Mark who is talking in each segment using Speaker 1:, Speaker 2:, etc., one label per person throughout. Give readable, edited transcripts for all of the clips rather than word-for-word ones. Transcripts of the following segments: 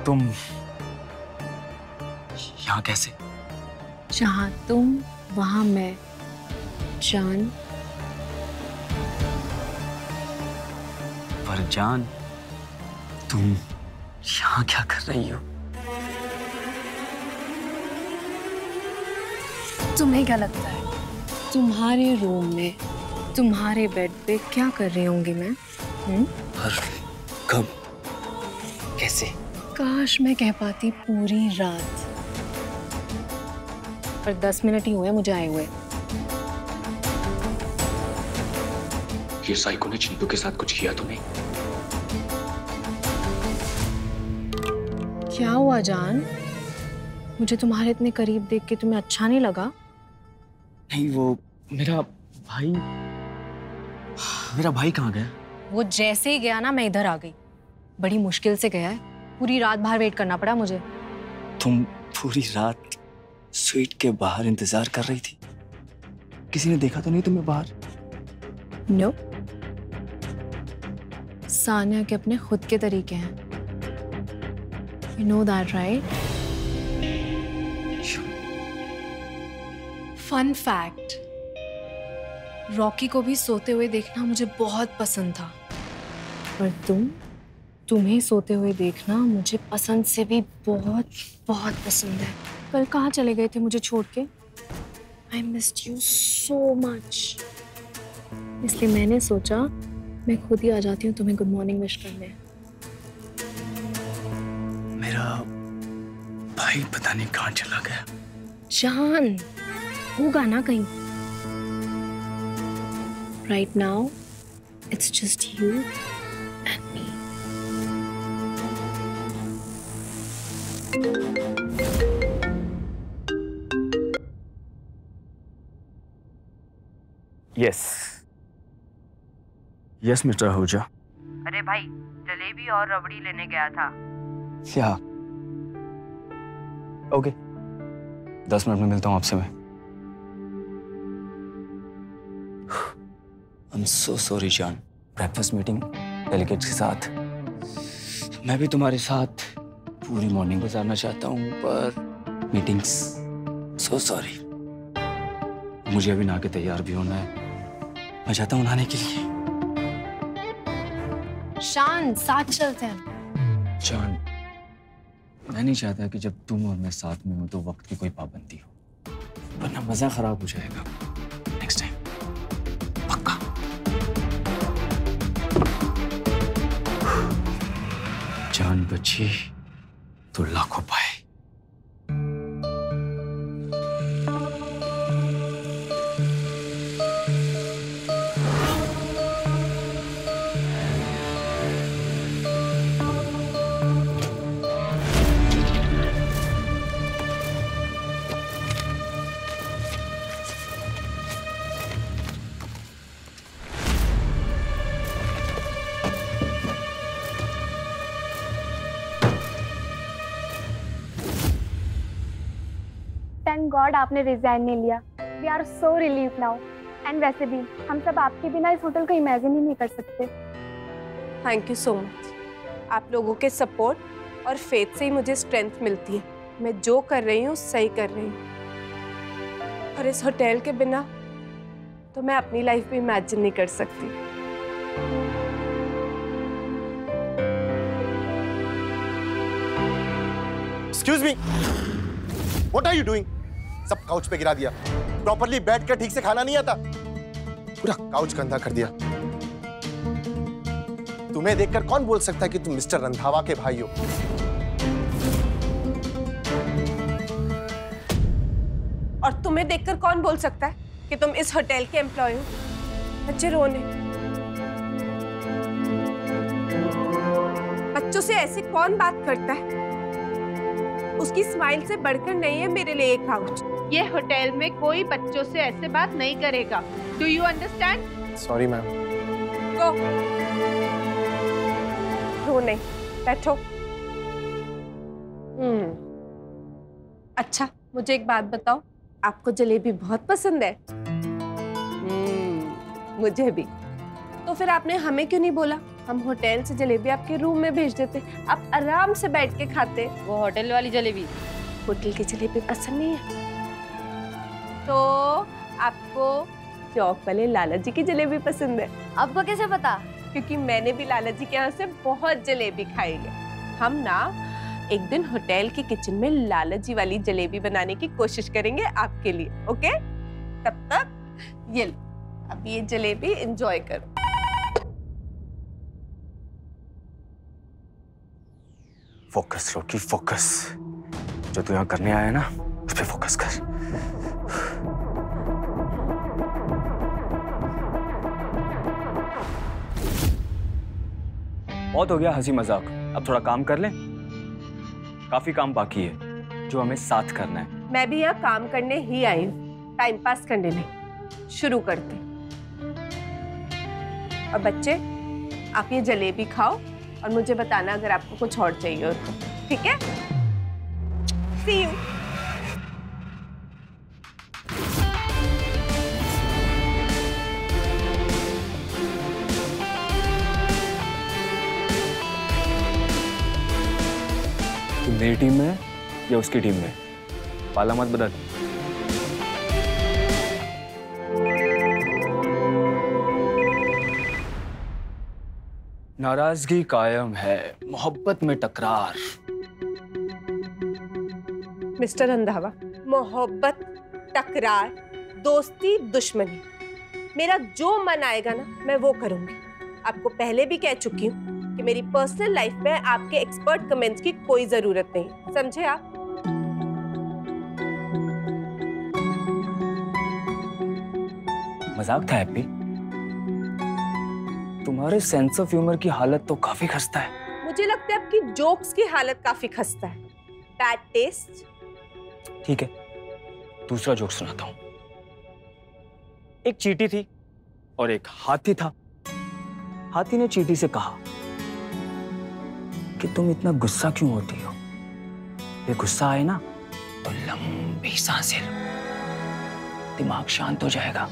Speaker 1: तुम यहाँ कैसे?
Speaker 2: जहाँ तुम वहाँ मैं। जान।
Speaker 1: पर जान, तुम यहाँ क्या कर रही हो?
Speaker 2: तुम्हें क्या लगता है तुम्हारे रूम में तुम्हारे बेड पे क्या कर रही होंगी मैं?
Speaker 1: पर कब, कैसे?
Speaker 2: काश मैं कह पाती पूरी रात, पर 10 मिनट ही हुए मुझे आए हुए।
Speaker 1: ये साइको ने चिंटू के साथ कुछ किया तो नहीं?
Speaker 2: क्या हुआ जान? मुझे तुम्हारे इतने करीब देख के तुम्हें अच्छा नहीं लगा?
Speaker 1: नहीं, वो मेरा भाई कहाँ गया?
Speaker 2: वो जैसे ही गया ना मैं इधर आ गई। बड़ी मुश्किल से गया है, पूरी रात बाहर वेट करना पड़ा मुझे।
Speaker 1: तुम पूरी रात स्वीट के बाहर इंतजार कर रही थी? किसी ने देखा तो नहीं तुम्हें बाहर?
Speaker 2: नो। सानिया के अपने खुद के तरीके हैं। You know that, right? Fun fact, Rocky को भी सोते हुए देखना मुझे बहुत पसंद था, पर तुम्हें सोते हुए देखना मुझे पसंद से भी बहुत बहुत पसंद है। कल कहाँ चले गए थे मुझे छोड़ के? I missed you so much। इसलिए मैंने सोचा मैं खुद ही आ जाती हूँ तुम्हें गुड मॉर्निंग विश करने।
Speaker 1: मेरा भाई पता नहीं कहाँ चला गया।
Speaker 2: जान, होगा ना कहीं। Right now, it's just you and me.
Speaker 1: Yes mister Ahuja.
Speaker 3: अरे भाई, जलेबी और रबड़ी लेने गया था।
Speaker 1: क्या? ओके, 10 मिनट में मिलता हूँ आपसे मैं। I'm so sorry जान। ब्रेकफास्ट मीटिंग डेलीगेट्स के साथ, मैं भी तुम्हारे साथ पूरी मॉर्निंग गुजारना चाहता हूँ, पर मीटिंग्स, so sorry। मुझे अभी नहा के तैयार भी होना है, मैं चाहता हूँ नहाने के लिए।
Speaker 2: शान, साथ चलते हैं।
Speaker 1: जान, मैं नहीं चाहता कि जब तुम और मैं साथ में हो तो वक्त की कोई पाबंदी हो, वरना मजा खराब हो जाएगा। नेक्स्ट टाइम पक्का। जान बची तो लाखों पाए।
Speaker 4: थैंक गॉड आपने रिजाइन नहीं लिया। We are so relieve now. And वैसे भी हम सब आपके बिना इस होटल को इमेजिन ही नहीं कर सकते।
Speaker 5: Thank you so much. आप लोगों के सपोर्ट और फेथ से ही मुझे स्ट्रेंथ मिलती है। मैं जो कर रही हूँ सही कर रही हूँ, और इस होटल के बिना तो मैं अपनी लाइफ भी इमेजिन नहीं कर सकती।
Speaker 6: Excuse me, what are you doing? सब काउच पे गिरा दिया। प्रॉपरली बैठ कर ठीक से खाना नहीं आता, पूरा काउच गंदा कर दिया। तुम्हें देखकर कौन बोल सकता है कि तुम मिस्टर रंधावा के भाई हो?
Speaker 5: और तुम्हें देखकर कौन बोल सकता है कि तुम इस होटल के एम्प्लॉय हो? बच्चे रोने, बच्चों से ऐसी कौन बात करता है? उसकी स्माइल से बढ़कर नहीं है मेरे लिए एक काउच।
Speaker 3: ये होटल में कोई बच्चों से ऐसे बात नहीं करेगा। Do you understand?
Speaker 6: Sorry ma'am.
Speaker 5: Go, रो नहीं, बैठो। अच्छा, मुझे एक बात बताओ, आपको जलेबी बहुत पसंद है? मुझे भी। तो फिर आपने हमें क्यों नहीं बोला? हम होटल से जलेबी आपके रूम में भेज देते, आप आराम से बैठ के खाते।
Speaker 7: वो होटल वाली जलेबी,
Speaker 5: होटल की जलेबी पसंद नहीं है तो आपको चौक वाले लाला जी की जलेबी पसंद है।
Speaker 7: आपको कैसे पता?
Speaker 5: क्योंकि मैंने भी लाला जी के यहाँ से बहुत जलेबी खाई है। हम ना एक दिन होटल के किचन में लाला जी वाली जलेबी बनाने की कोशिश करेंगे आपके लिए, ओके? तब तक ये लो, अब ये जलेबी एंजॉय करो।
Speaker 1: फोकस रोकी, फोकस। जो तू यहाँ करने आया है ना, उस पे फोकस कर। बहुत हो गया हंसी मजाक, अब थोड़ा काम कर लें। काफी काम बाकी है जो हमें साथ करना है।
Speaker 5: मैं भी यहाँ काम करने ही आई हूँ, टाइम पास करने नहीं। शुरू करते। और बच्चे, आप ये जलेबी खाओ और मुझे बताना अगर आपको कुछ और चाहिए हो तो, ठीक है? See you.
Speaker 1: तू मेरी टीम में है या उसकी टीम में? पाला मत बदल। नाराजगी कायम है, मोहब्बत में टकरार।
Speaker 5: मिस्टर रंधावा, मोहब्बत, टकरार, दोस्ती, दुश्मनी, मेरा जो मन आएगा ना मैं वो करूंगी। आपको पहले भी कह चुकी हूँ कि मेरी पर्सनल लाइफ में आपके एक्सपर्ट कमेंट्स की कोई जरूरत नहीं, समझे आप?
Speaker 1: मजाक था हैप्पी। तुम्हारे सेंस ऑफ ह्यूमर की हालत तो काफी खस्ता है।
Speaker 5: मुझे लगता है आपकी जोक्स की हालत काफी खस्ता है। Bad taste.
Speaker 1: ठीक है, दूसरा जोक सुनाता हूं। एक चींटी थी और एक हाथी था। हाथी ने चींटी से कहा कि तुम इतना गुस्सा क्यों होती हो? ये गुस्सा आए ना तो लंबी सांसें लो, दिमाग शांत हो जाएगा।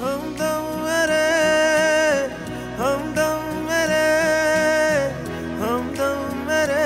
Speaker 8: हमदम मेरे, हमदम मेरे, हमदम मेरे,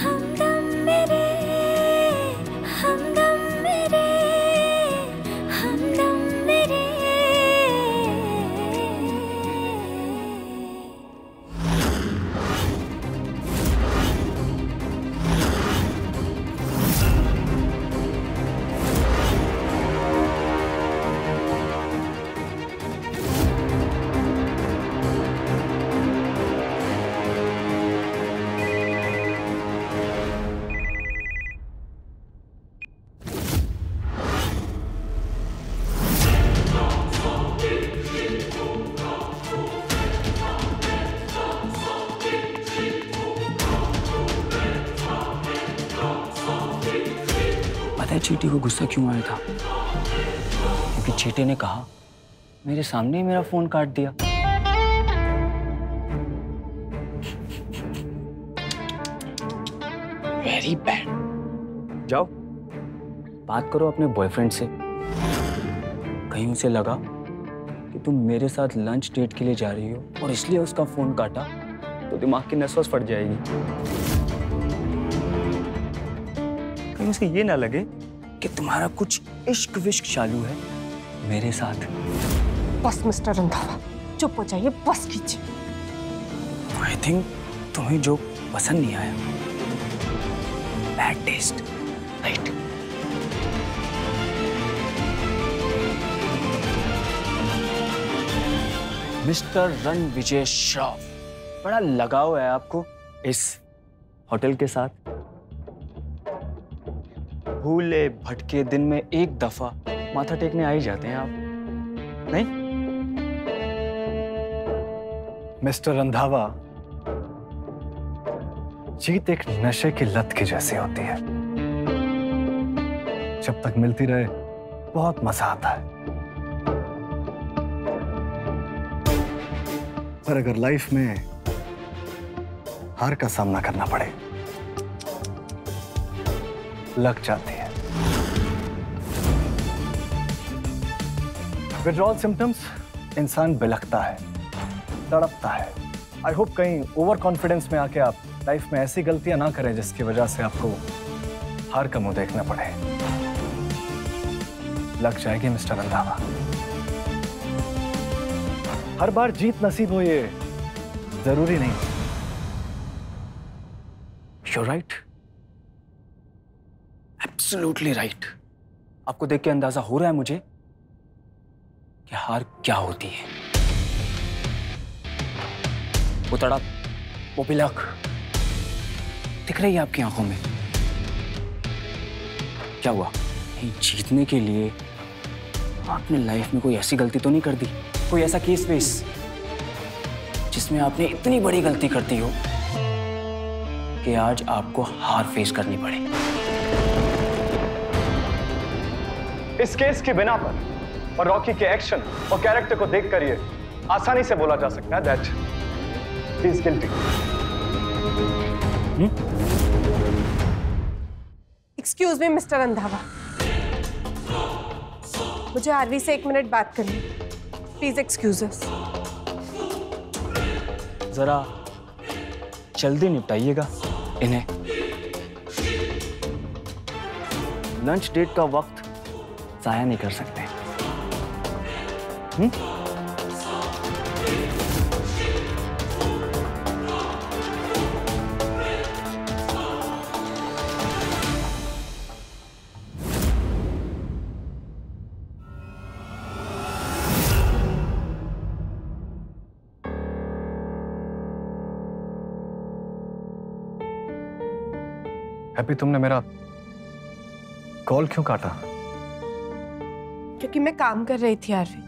Speaker 9: हमदम मेरे, हमदम मेरे, हमदम मेरे।
Speaker 1: पता है चींटी को गुस्सा क्यों आया था? क्योंकि चींटी ने कहा मेरे सामने ही मेरा फोन काट दिया। Very bad. जाओ बात करो अपने बॉयफ्रेंड से। कहीं उसे लगा कि तुम मेरे साथ लंच डेट के लिए जा रही हो और इसलिए उसका फोन काटा तो दिमाग की नस वस फट जाएगी। कहीं उसे ये ना लगे कि तुम्हारा कुछ इश्क विश्क चालू है मेरे साथ।
Speaker 5: बस मिस्टर रंधावा, चुप हो जाइए, बस कीजिए।
Speaker 1: आई थिंक तुम्हें जो पसंद नहीं आया। Bad taste, right? Mister Ranvijay Shroff, बड़ा लगाव है आपको इस होटल के साथ। भूले भटके दिन में एक दफा माथा टेकने आ ही जाते हैं आप, नहीं?
Speaker 8: मिस्टर रंधावा, जीत एक नशे की लत की जैसी होती है। जब तक मिलती रहे बहुत मजा आता है, पर अगर लाइफ में हार का सामना करना पड़े लग जाती है। विड्रॉल सिम्टम्स, इंसान बिलखता है, तड़पता है। आई होप कहीं ओवर कॉन्फिडेंस में आके आप लाइफ में ऐसी गलतियां ना करें जिसकी वजह से आपको हार का मुंह देखना पड़े। लग जाएगी मिस्टर रंधावा। हर बार जीत नसीब हो ये जरूरी नहीं।
Speaker 1: You're right. Absolutely right. आपको देख के अंदाजा हो रहा है मुझे कि हार क्या होती है। वो तड़प, वो बिलख दिख रही है आपकी आंखों में। क्या हुआ? जीतने के लिए आपने लाइफ में कोई ऐसी गलती तो नहीं कर दी, कोई ऐसा केस फेस जिसमें आपने इतनी बड़ी गलती कर दी हो कि आज आपको हार फेस करनी पड़े?
Speaker 8: इस केस की बिना पर और रॉकी के एक्शन और कैरेक्टर को देखकर ये आसानी से बोला जा सकता है that he is guilty.
Speaker 5: Excuse me mister Randhawa, मुझे आरवी से 1 मिनट बात करनी, प्लीज एक्सक्यूज अस।
Speaker 1: जरा जल्दी निपटाइएगा इन्हें। लंच डेट का वक्त जाया नहीं कर सकते।
Speaker 8: हैप्पी, तुमने मेरा कॉल क्यों काटा?
Speaker 5: क्योंकि मैं काम कर रही थी आरवी,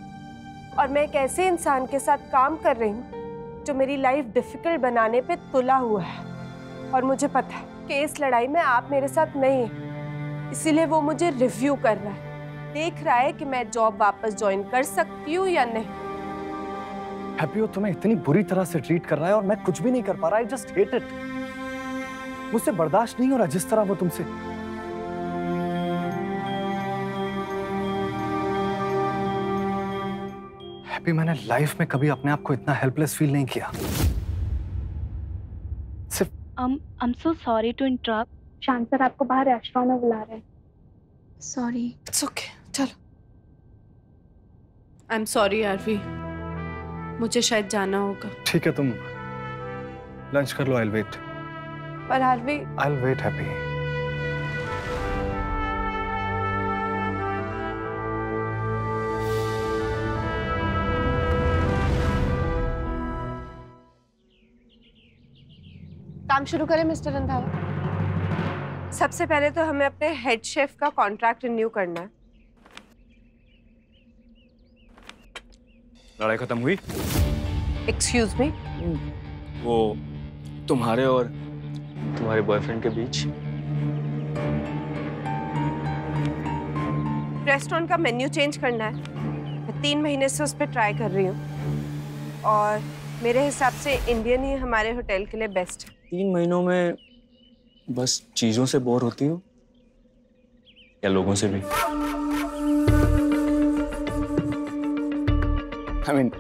Speaker 5: और मैं एक ऐसे इंसान के साथ काम कर रही हूँ जो मेरी लाइफ डिफिकल्ट बनाने पे तुला हुआ है। और मुझे पता है कि इस लड़ाई में आप मेरे साथ नहीं हैं, इसीलिए वो मुझे रिव्यू कर रहा है, देख रहा है कि मैं जॉब वापस ज्वाइन कर सकती हूँ या नहीं।
Speaker 8: हैप्पी, वो तुम्हें इतनी बुरी तरह से ट्रीट कर रहा है और मैं कुछ भी नहीं कर पा रहा। I just hate it. मुझसे बर्दाश्त नहीं हो रहा जिस तरह वो तुमसे। हैप्पी, मैंने लाइफ में कभी अपने आप को इतना हेल्पलेस फील नहीं किया। सिर्फ
Speaker 9: I'm so sorry to interrupt.
Speaker 4: शांत सर आपको बाहर रेस्टोरेंट में बुला रहे हैं।
Speaker 9: Sorry.
Speaker 5: इट्स ओके, चलो। आई एम सॉरी आरवी, मुझे शायद जाना होगा।
Speaker 8: ठीक है, तुम लंच कर लो। I will wait.
Speaker 5: पर Aarvi,
Speaker 8: I will wait happy.
Speaker 5: काम शुरू करें मिस्टर रंधावा। सबसे पहले तो हमें अपने हेड शेफ का कॉन्ट्रैक्ट रिन्यू करना है।
Speaker 1: लड़ाई खत्म हुई?
Speaker 5: Excuse me?
Speaker 1: वो तुम्हारे और तुम्हारे बॉयफ्रेंड के बीच?
Speaker 5: रेस्टोरेंट का मेन्यू चेंज करना है। मैं 3 महीने से उस पर ट्राई कर रही हूँ और मेरे हिसाब से इंडियन ही हमारे होटल के लिए बेस्ट है।
Speaker 1: 3 महीनों में बस चीजों से बोर होती हो या लोगों से भी? I mean,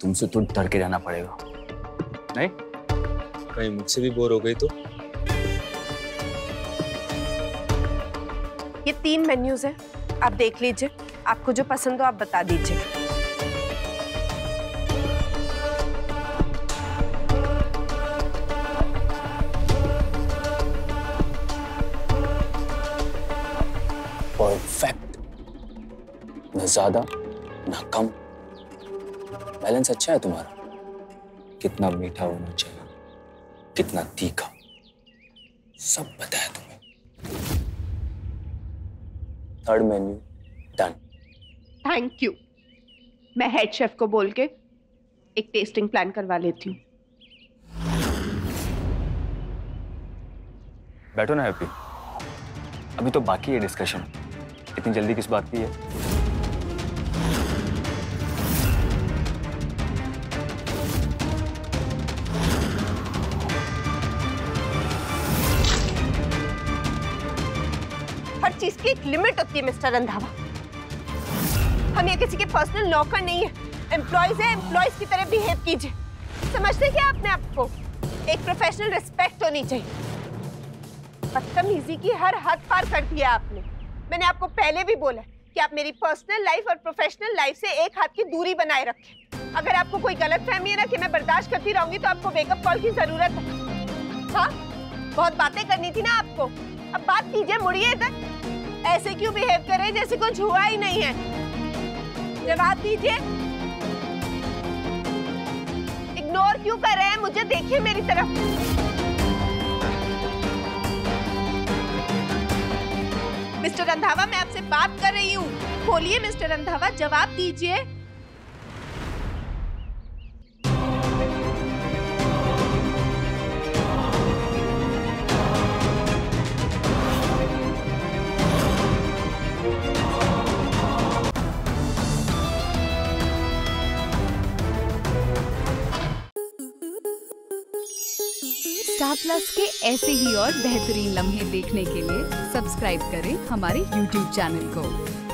Speaker 1: तुमसे तो डर के रहना पड़ेगा नहीं? कहीं मुझसे भी बोर हो गई तो?
Speaker 5: ये 3 मेन्यूज हैं, आप देख लीजिए, आपको जो पसंद हो आप बता दीजिए।
Speaker 1: परफेक्ट, न ज्यादा न कम, बैलेंस अच्छा है तुम्हारा। कितना मीठा होना चाहिए, कितना तीखा, सब पता है तुम्हें। 3rd menu done.
Speaker 3: Thank you. मैं हेड शेफ को बोल के एक टेस्टिंग प्लान करवा लेती हूँ।
Speaker 1: बैठो ना हैप्पी, अभी तो बाकी है डिस्कशन। इतनी जल्दी किस बात की है?
Speaker 5: हर चीज की एक लिमिट होती है मिस्टर रंधावा। हम ये किसी के पर्सनल नौकर नहीं है, एम्प्लॉयज है, एम्प्लॉयज की तरह बिहेव कीजिए। समझते क्या अपने आप को? एक प्रोफेशनल रिस्पेक्ट होनी चाहिए। बदतमीजी की हर हद पार कर दिया आपने। मैंने आपको पहले भी बोला कि आप मेरी पर्सनल लाइफ और प्रोफेशनल लाइफ से एक हाथ की दूरी बनाए रखें। अगर आपको कोई गलतफहमी है ना कि मैं बर्दाश्त करती रहूंगी तो आपको वेकअप कॉल की जरूरत है। हाँ, बहुत बातें करनी थी ना आपको, अब बात कीजिए, मुड़िए इधर। ऐसे क्यों बिहेव कर रहे हैं जैसे कुछ हुआ ही नहीं है? जवाब दीजिए। इग्नोर क्यों कर रहे हैं मुझे? देखिए मेरी तरफ। मिस्टर रंधावा, मैं आपसे बात कर रही हूँ। बोलिए मिस्टर रंधावा, जवाब दीजिए।
Speaker 10: स्टार प्लस के ऐसे ही और बेहतरीन लम्हे देखने के लिए सब्सक्राइब करें हमारे YouTube चैनल को।